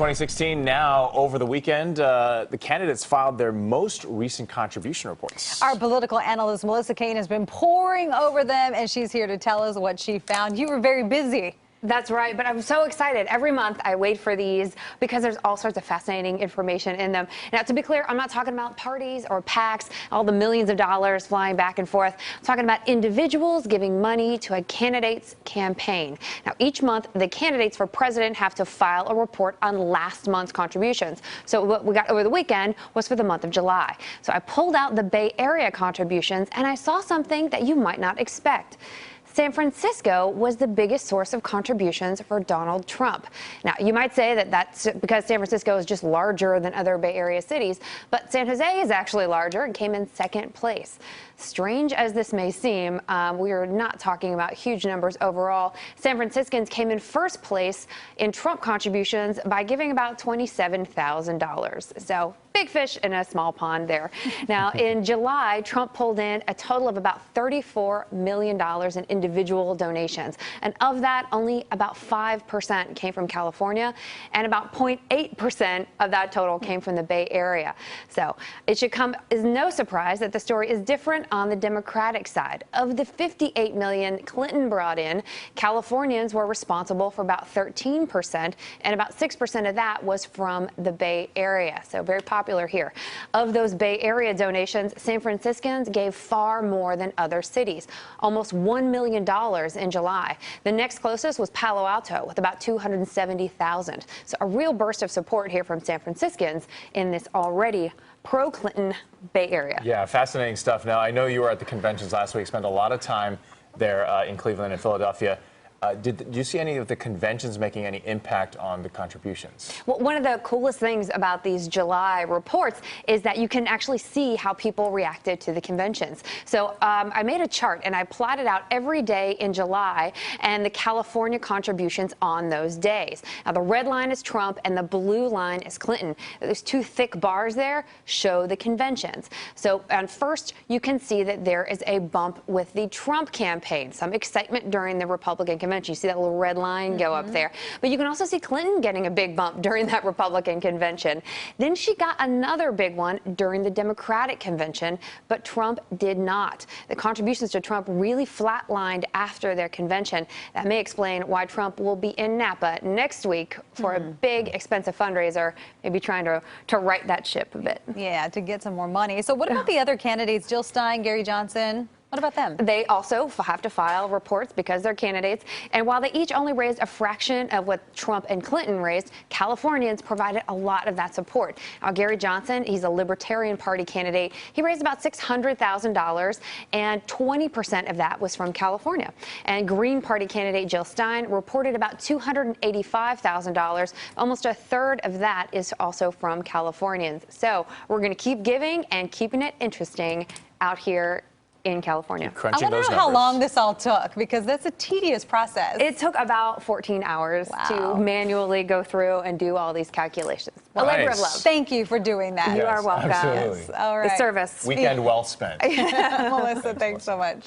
2016 now. Over the weekend, the candidates filed their most recent contribution reports. Our political analyst Melissa Caen has been poring over them, and she's here to tell us what she found. You were very busy. That's right, but I'm so excited. Every month I wait for these because there's all sorts of fascinating information in them. Now, to be clear, I'm not talking about parties or PACs, all the millions of dollars flying back and forth. I'm talking about individuals giving money to a candidate's campaign. Now, each month, the candidates for president have to file a report on last month's contributions. So what we got over the weekend was for the month of July. So I pulled out the Bay Area contributions, and I saw something that you might not expect. San Francisco was the biggest source of contributions for Donald Trump. Now, you might say that that's because San Francisco is just larger than other Bay Area cities, but San Jose is actually larger and came in second place. Strange as this may seem, we are not talking about huge numbers overall. San Franciscans came in first place in Trump contributions by giving about $27,000. So big fish in a small pond there. Now, in July, Trump pulled in a total of about $34 million in individual donations. And of that, only about 5% came from California, and about 0.8% of that total came from the Bay Area. So it should come as no surprise that the story is different on the Democratic side. Of the $58 million Clinton brought in, Californians were responsible for about 13%, and about 6% of that was from the Bay Area. So very popular here. Of those Bay Area donations, San Franciscans gave far more than other cities, almost $1 million in July. The next closest was Palo Alto with about $270,000. So a real burst of support here from San Franciscans in this already pro-Clinton Bay Area. Yeah, fascinating stuff. Now, I know you were at the conventions last week, spent a lot of time there in Cleveland and Philadelphia. Did you see any of the conventions making any impact on the contributions? Well, one of the coolest things about these July reports is that you can actually see how people reacted to the conventions. So I made a chart and I plotted out every day in July and the California contributions on those days. Now, the red line is Trump and the blue line is Clinton. Those two thick bars there show the conventions. So first, you can see that there is a bump with the Trump campaign, some excitement during the Republican convention. You see that little red line go up there. But you can also see Clinton getting a big bump during that Republican convention. Then she got another big one during the Democratic convention, but Trump did not. The contributions to Trump really flatlined after their convention. That may explain why Trump will be in Napa next week for a big, expensive fundraiser, maybe trying to right that ship a bit. Yeah, to get some more money. So what about the other candidates, Jill Stein, Gary Johnson? What about them? They also have to file reports because they're candidates. And while they each only raised a fraction of what Trump and Clinton raised, Californians provided a lot of that support. Now, Gary Johnson, he's a Libertarian Party candidate. He raised about $600,000, and 20% of that was from California. And Green Party candidate Jill Stein reported about $285,000. Almost a third of that is also from Californians. So we're going to keep giving and keeping it interesting out here in California. I want to know how long this all took, because that's a tedious process. It took about 14 hours to manually go through and do all these calculations. A labor of love. Thank you for doing that. You are welcome. Absolutely. All right. The service. Weekend well spent. Melissa, thanks so much.